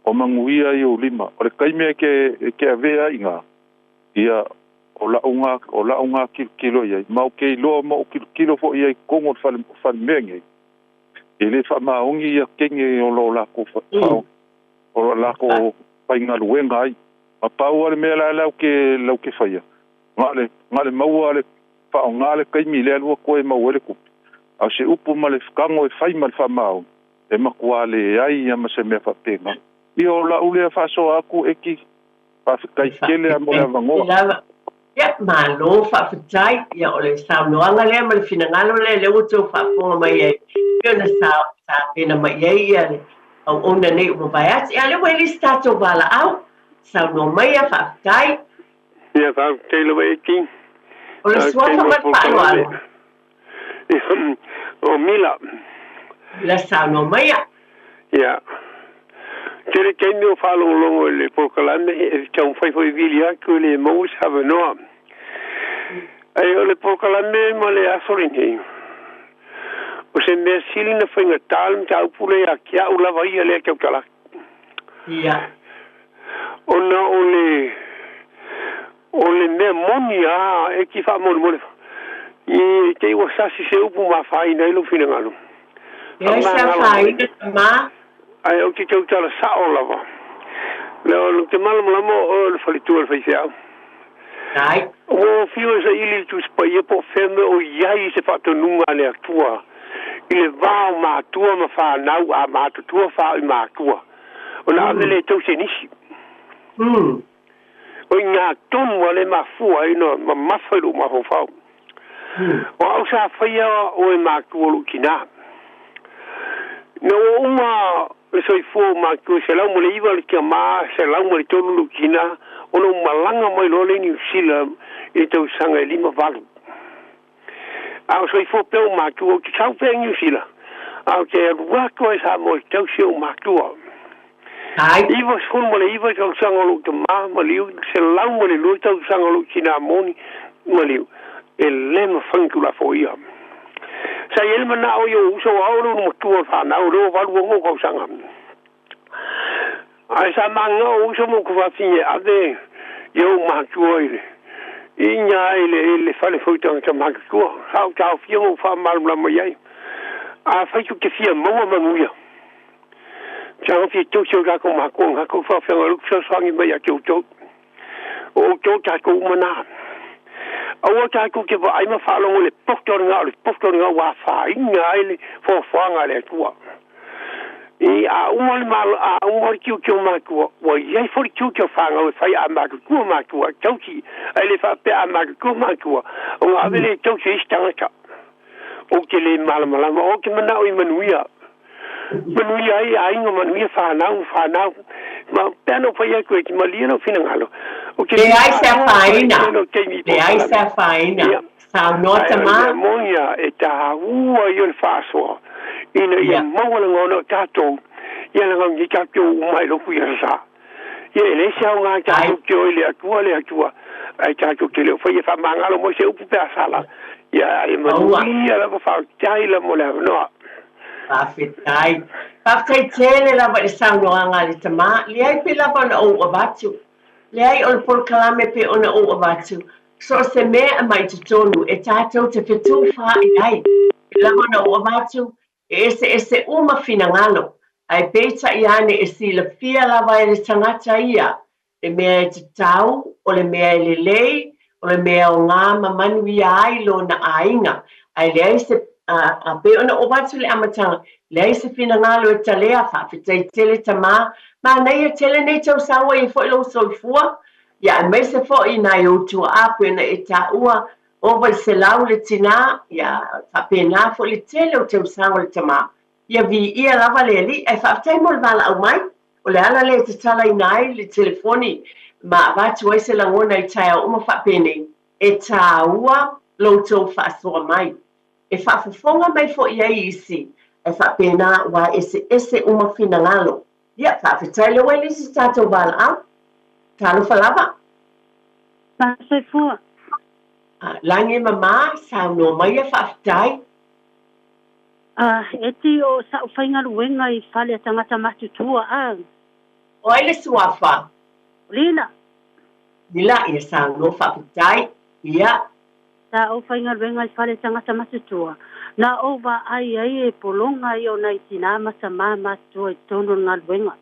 o manguia I o lima o le kaime ke ave inga ia o la unga kilo ia mau ke lo mo kilo fo ia kongo fale menge ele fa maongi ia kenge o lo la ko fa o la ko painga luenga ai ma pau ale mela lau ke faia ngale mau ale fa ngale kai mi le lu ko e mau ele ku a se upu male kango e fai mal fa mau e makuale ai ia ma se me fa pena io la ule fa so aku eki pa kai kele mo la vango ya malo fa fitai ya ole sa no anga le mal finangalo le uto fa po mai e na sa pena mai ya au ona nei o vai ya le weli stato bala au sa no mai ya fa fitai ya fa tele weki ole swata ma pa o mila la sa no mai ya Tere kemi o falo longo le pokalame e tau fai foi vilia ko le mous have no. Ai o le pokalame mo le asorini. O se me sili na finga talm tau pule a kia o la vai le ke kala. Ya. Ona ole me monia e ki fa mo I te o sasi se upu ma fai nei lo fina ngalo. Ya sa fai ma ai o ki tau tala sa o lava. Le o te malam lamo o le falitua le faisea. Ai. O fio sa ili tu spa ia po feme o iai se whatonunga le atua. Ile vāo mātua ma whānau a mātutua whāo i mātua. O nā avele tau se nisi. O ngā tonu ale mafua ino ma mawhairu ma hofau. O au sa whaia o e mātua lu ki nā. Na o uma le soifua mātua se lau mo le iwa le kia mā se lau mo le tonu lu ki nā. Ono malanga mai lo le New Zealand e tau sanga e 5 valu. Au soifua peo mātua o ki kau pe New Zealand. Au te wako e sa mo tau se o mātua. Iwa skon mo le iwa tau sanga lu te mā ma liu se lau mo le lu tau sanga lu ki nā moni ma liu. E lema whanku la fo ia. Sa elma na o yo uso auru mo tua whanau reo valu o ngau sanga. Ai sa manga o uso mo kuwhatinge ade yo mātua ile. Inya ele fale foitanga ta mātua. Hau tau fia mo wha marula mai ai. A whaitu ke fia maua manuia. Tanga fia tōsio kako mākuang hako whawhenga ruksa swangi mai a tō. O tō tāko umana. Awa tāko ke wa aima whalongo le poktoringa wa whainga ele whawhanga le atua. I a umali malo a umali kiu mākua wa iai fori kiu whanga o whai a mākua mākua tauki ele whape a mākua mākua o ngā avele tauki istangata o ke le malamalama o ke manao I manuia ai a inga manuia whanau ma pēno whai ai koe ki maliano whinangalo le ai sa whaina sa nota ma moia e tā ua i on whāsoa ina ia mawala ngono tātou ia langa ngi tātou umai loku ia sa ia le siau ngā tātou kio le atua ai tātou ke leo whai e whamangalo mo se upu pēr sala ia e manuia ia lako whao taila mo le noa Pawhitai tele lava e saunoa ngā le tamā le ai pe lava na o avatu le ai o le polkalame pe ona o avatu so se mea mai te tonu e tātou te whetu whaai ai pe lava na o avatu ese uma finangalo ai peita I ane e sila fia lava e le tangata ia le mea e te tau o le mea e le lei o le mea o ngā mamanu ia ai lo na ainga ai le ai se a pe ona o watu le amatanga le ai se finangalo e talea whawhitai tele tamā ma nei e tele nei tau sawa I fo ilo soifua ia mai se fo I nai o tua apu na e ta ua over se lau le tina ia whapena fo le tele o tau sawa le tamā ia vi ia lava le li e whaftai mo le wala au mai o le ala le te tala I nai le telefoni ma watu ai se langona I tai au uma whapene e ta ua lo tau whaasoa mai e whaafofonga mai fo ia isi e whapena wa ese uma finangalo ia whaftai le wai lisi tātou wala au talo whalava Pasai fua langi mama sa no mai e whaftai e ti o sa whainga ruenga I whale tangata matutua o ele suafa Lina Nila ia sa no whaftai ia ta o whainga ruenga I whale tangata matutua na o wa ai e polonga I o nai tina masa matua I tono ngā ruenga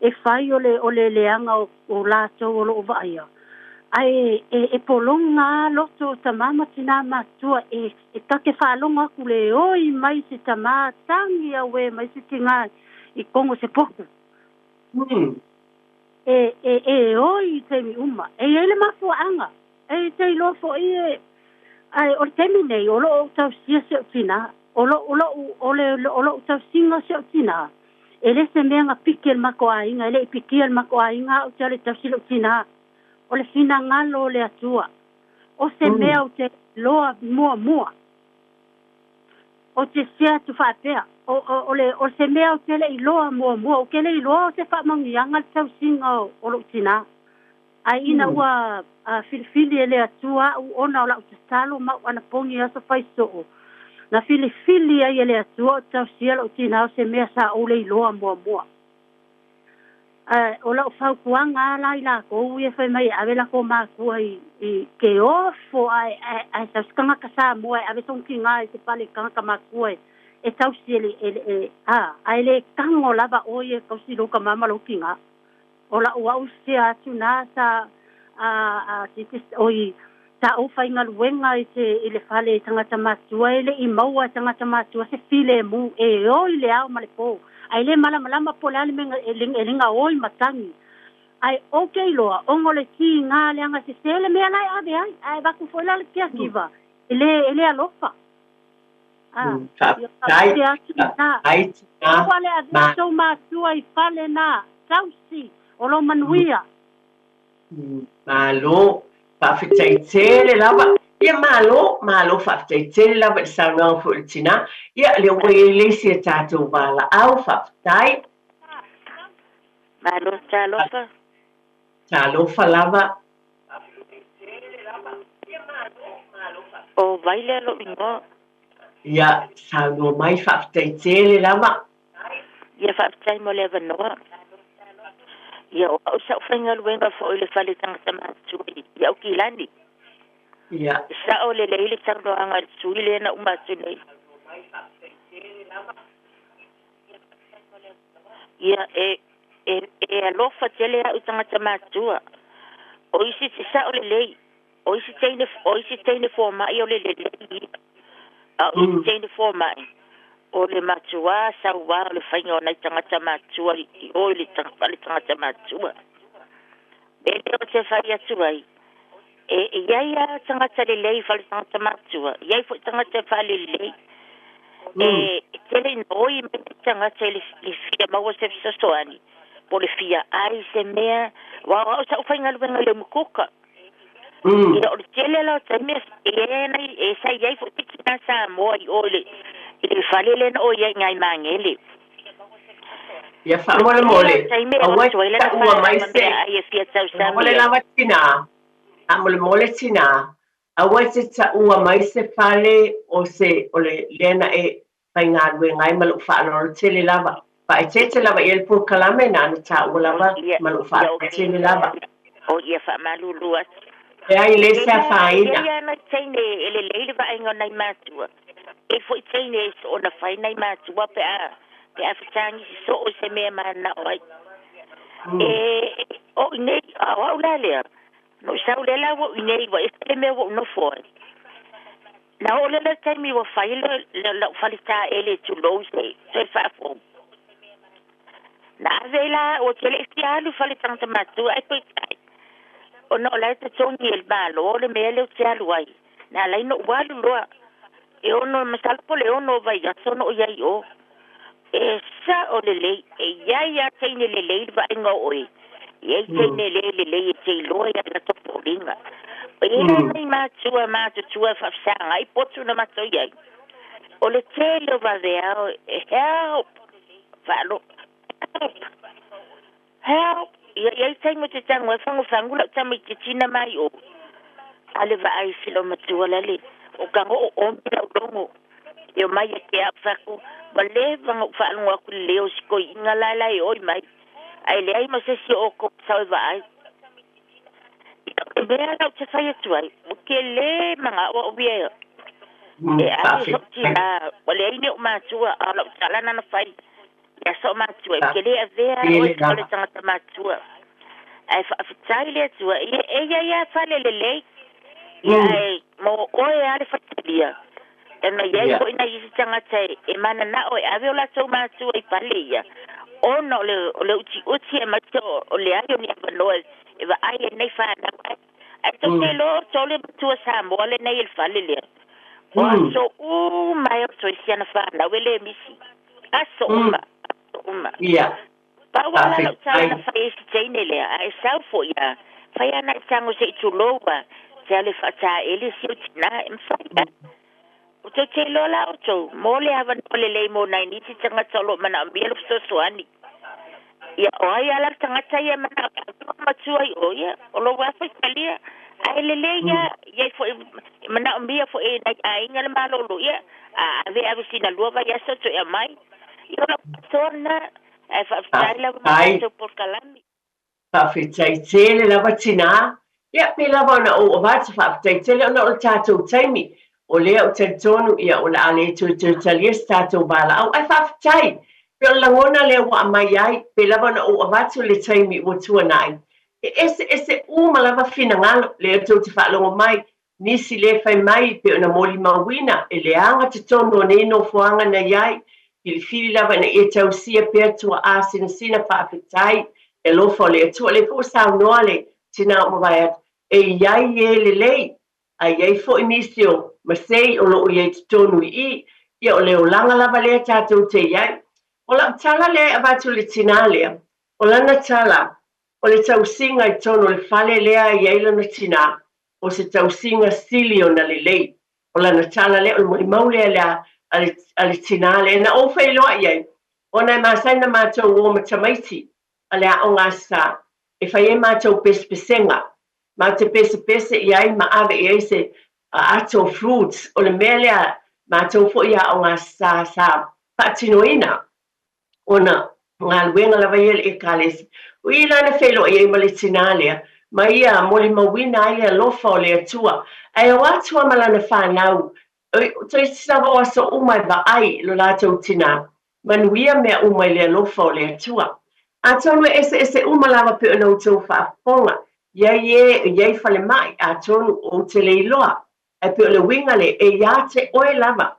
e whai o le leanga o lātou o lo wa ai ai e polonga loto tamama tina matua e take whalonga aku le oi mai se tamā tangi awe mai se tinga I kongo se poku e oi te mi uma e ele mafuanga e te lofo I ai o temi nei o lo tau sia se tina o lo tau singa se tina ele se menga pikel mako ainga ele pikel mako ainga o tale tau silo tina o le fina ngalo le atua o se mea o te loa mua o te sia tu whapea o se mea o te le I loa mua o ke le I loa o te whamangianga tau singa o lo tina ai ina ua filifili ele atua u ona o lau te talo mau ana pongi aso whaisoo na filifili ai ele atua o tau sia lo tina o se mea sa o le I loa mua o lau whaukuanga ala I la kou e whai mai awe la ko mākua I ke ofo ai tau skanga ka sa mua awe tonki ngā I te pale kanga ka mākua e tau si ai le kango lava oie kausi loka mama loki ngā o la ua usia atu nā sa titis oi ta o fainga luenga i le fale tangata matua ele I maua tangata matua se file mu e oi le au ma le po ai le malama po le menga elinga oi matangi ai okay loa ongo le ki nga le anga se sele me ala ave ai va ku fola le kia kiva ele alofa ai wale a so matua I fale na sausi o lo manuia malo whawhitaitele lawa ia malo whawhitaitele lawa I saunga fulitina ia le wele si a tātou wala au whawhitai malo talofa lawa o vaile lo ingo ia saunga mai whawhitaitele lawa ia whawhitai mo le vanoa ia o sa whainga luenga fo ile whale tangata mātui ia o kilani ia sa o le leile tangro anga tui le na umatu nei ia e alofa tele au tangata mātua o isi sa o le lei o isi teine fo mai o le lei o isi teine fo mai o le matua sa wa le whainga o nei tangata mātua o le tangata mātua e o te whai atu ai iai a tangata le lei whale tangata mātua iai fo tangata whale lei tele noi me tangata le fia maua se fisosoani po le fia ai se mea wa o sa whainga luenga le mukoka ia o le tele lao taimea e sa iai fo tikina sa moa I o le I fale le no ia ngai mangele ia whamole awai ta ua mai se mole lava tina mole tina awai se ta ua mai se fale o se o le lena e painga lue ngai malu whaano tele lava pa e tete lava I el pur kalame na ta ua lava malu whaano tele lava o ia whamalu luas e ai le sa whaina ia na teine ele leile va ingo nai mātua e foi teine o na whainai mātua pe a whitangi so o se mea mana oi o nei a ula lea no sau lela wo nei wa e mea wo no foi na o lela taimi wa whaile la whalita ele tu lo se whafo na vela o tele alu whalitanga mātua e poi o no lai te tongi el malo o le mea leo te alu ai na lai no walu loa e ono masalpo le ono vai aso no iai o e sa o le lei e iai a teine le lei va inga oi iai teine le lei e te loa ia la topo ringa o ia nei mātua whafsanga I potu na mato iai o le te leo va vea e help valo help iai teimo te tango e whangu la tami te tina mai o ale va ai silo matua lale o kango o mina ulongo e o mai ke afaku ba le vanga whaalunga ku leo siko inga lala e oi mai ai le ai ma se si o ko sau va ai e bea lau te whai atu ai o ke le manga o bia e ai so tina o le ai ne o mātua a lau talana na whai e so mātua e ke le a vea o i kole tangata mātua ai whaafitai le atua e ia whale le lei ia mo oe ale fatilia e na ia ko ina isi tangata e mana na oe ave o la tau mātua I pale ia ono le uti e mato o le aio ni avanoa e va ai e nei whana ai to te lo tole matua sa moa le nei il fale lea o aso mai o toi siana whana wele misi aso uma ia pa wala la tau na whai esi teine lea ai sau fo ia whai ana I tango se itu loa tele fata ele si utina mfaya o te lola o to mole ava le le mo nai ni tanga tolo mana ambia so soani ia o ai ala tanga tai mana matua I o ia o lo wa fa kalia ai le ia fo mana ambia fo e ai ngale malo lo ia a ve ave sina luva ia so to ia mai ia la torna ai fa stalla ma por kalami fa fitai tele la vatina ia pe lava na o vats fa fitai ona o tatou taimi o lea o tonu ia o la ale tu talia tatou bala au ai fa fitai pe la ngona le wa mai ai pe lava na o vats le taimi o tuanai ese uma lava finangalo le tau te whaalongo mai nisi le whai mai pe ona moli mawina e le anga te tono nei no fuanga na iai fili lava na e tau sia pia tua a sina whaapetai e lofo le atua le po sao noa le tina o mawai e iai e le lei a iai fo nisi o masei o lo iai te tonu i ia o leo langa lava le tātou te iai o la tala le avatu le tina lea o lana tala o le tausinga I tono le fale lea I eila na tina, o se tausinga sili o na lelei, o lana tala lea, o le maulea lea a le tina lea, na o whai loa iei, o na masai na mātou o matamaiti, a lea o ngā sa, e whai e mātou pespesenga, ma te pese iei ma ave iei se ato fruits, o le mea lea mātou fo ia o ngā sa patinoina, o na ngā luenga lawa ia le e kālesi, o I lana whelo I ma le tina lea, ma ia moli mawina ia lofa o le atua, ai o atua malana whanau, toi sawa o aso umai ba ai lo lātou tina, manuia mea umai le lofa o le atua. A tonu ese umalawa pe ona utou whaafonga, iai whale mai, a tonu o te leiloa, ai pe ona winga le e ia te oe lava,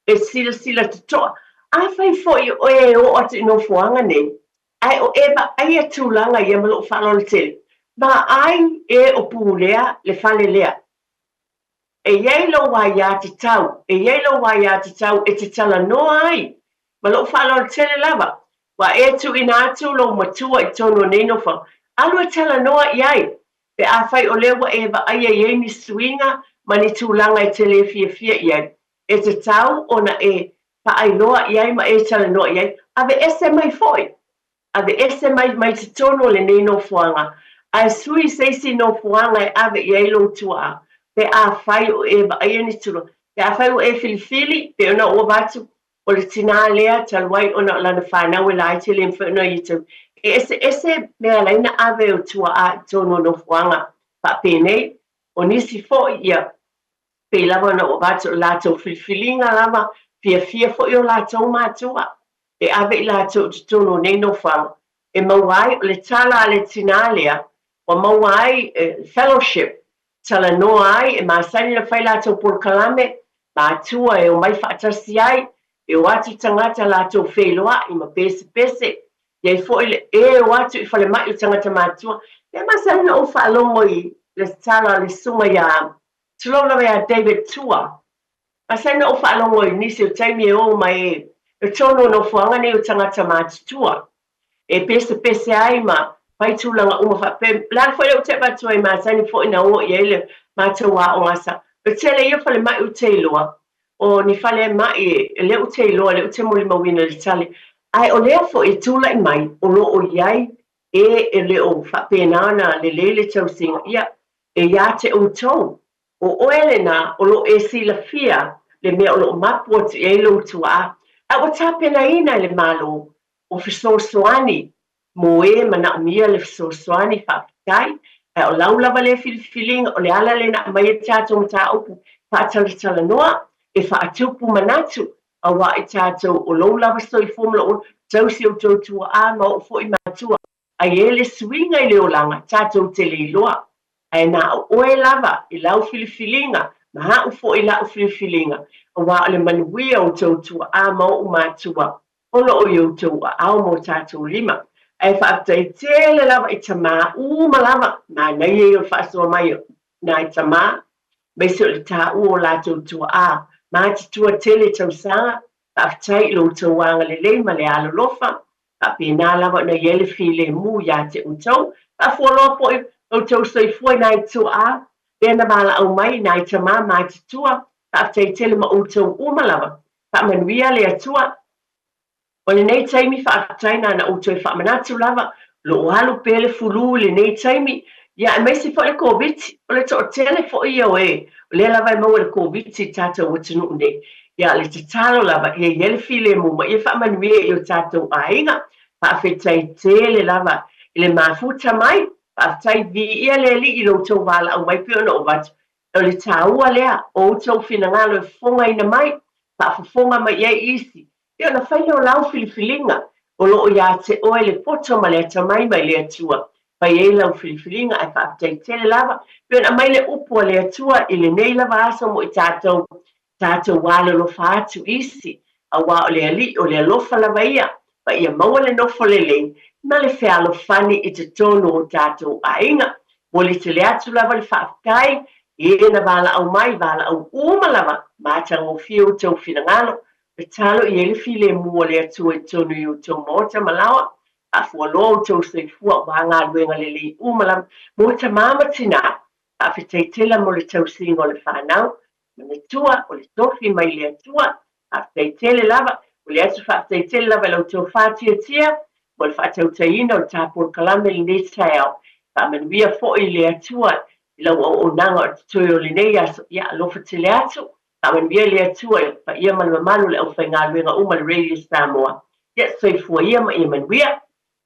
e sila te toa, a whai foi o ati no fuanga nei, ai o eba ai atulanga ia malo whalona tele. Ma ai e o pūlea le whale lea. E iei lo wai a te tau, e te tala no ai. Malo whalona tele lava. Wa e tu ina atu lo matua I tono neino wha. Alu e tala noa iai. Pe a whai o lewa eba ai e iei ni suinga, ma ni tūlanga I tele fia iai. E te tau ona e pa ai noa iai ma e tala noa iai. Ave ese mai foi. Ave ese mai te tono le nei no fuanga. Ai sui seisi no fuanga e ave I eilo tua. Pe a whai o e ba ai ni turo. Pe a whai o e filifili, pe ona o batu, o le tina lea, talwai ona o lana whanau e lai te le mwhana I tau. Ese mea laina ave o tua a tono no fuanga. Pa penei, o nisi fo ia. Pe lava ona o batu o lato filifilinga lava, fia fo I o lato matua. E ave I lato te tono nei no whanga. E mawai o le tala le tina lea, o mawai fellowship, tala no ai, e masani na whai lato por kalame, ma tua e o mai whaatasi ai, e o atu tangata lato wheloa, I ma pese, e fo e o atu I whale mai o tangata matua, e masani na o whaalongo I le tala le sunga ia, tulona mea David Tua, masani na o whaalongo I nisi o taimi e o mai e tono no fuanga ne o tangata matua, e pese ai ma, pai tūlanga uma whape, lana whai o te batu ai masani fo ina o I ele mātua o ngasa. O tele ia whale mai o te iloa, o ni whale mai e leo te iloa, leo te moli mawina le tali. Ai o lea fo e tūla I mai, o lo o iai e leo whape nana le lele tau singa ia, e ia te o tau. O oele na, o lo e sila fia, le mea o lo mapu o te eilo tua. A o tapena ina le malo, o fisosoani, mo e mana mia le fisosoani whapitai, o laulava le filifilinga, o le ala le na mai e tātou mta upu, whaatala noa, e whaatupu manatu, a wa e tātou o laulava stoi fomula o tausi o tautua a ma o fo I matua, a ele swinga I leolanga, tātou te leiloa, a na o e lava, I lau filifilinga, ma ha ufo I lau filifilinga, a wa le manuia o tautua a ma o matua, olo o yo tua a mo tātou lima, e whaaftai tele lava I tama, malava, na nei e o whaasua mai na I tama, me se o le tā o lātou tua a, ma te tua tele tau sanga, whaaftai lo tau wanga le leima le alo lofa, whaapi nā lava na yele file mu ya te utau, whaafua po o tau soi fua na I tua a, pēna mala au mai na I tama ma te tua, whaaftai tele ma o tau malava, whaamanuia le atua, o le nei taimi whaataina na o toi whaamanatu lava, lo o halu pele fulu le nei taimi, ia e maisi fo le COVID, o le to tele fo I o e, o le lava mau le COVID tātou o tunu ne, ia le te talo lava, ia yele file mu, ma ia whaamanuia I o tātou ainga, whaafetai tele lava, I le mafuta mai, whaafetai vi ia le li I lo tau wala au mai pio na o watu, o le tāua lea, o tau finangalo e fonga ina mai, whaafafonga mai ia isi, ia na whai o lau filifilinga, o loo ia te oe le poto ma le atamai mai le atua. Pai lau filifilinga ai whaafteitele lava. Pena mai le upo le atua i le nei lava aso mo I tātou wale lo whaatu isi. A wā o le ali o le alofa lava ia. Pa ia maua le nofo le lei. Ma le whea lo fani I te tono o tātou ainga. Mo le te le atu lava le whaafkai. E na wala au mai wala au uma lava. Mātang o whio tau whingalo. Pe talo I ele file mua le atua I tonu I o tau mota malawa. A fualo tau sei fua wanga luenga le li umalam mo te mama tina a whetei mo le tau singo le whanau ma le tua o le tofi mai le tua a whetei lava o le atu whetei lava lau tau whatia tia mo le whatau taina o le tāpon kalame le nei taeo pa manuia fo I le atua lau o nanga o te o le nei aso ia alofa te le atu pa manuia le atua pa ia manu le au whainga luenga uma le Radio Samoa ia soifua ia ma ia manuia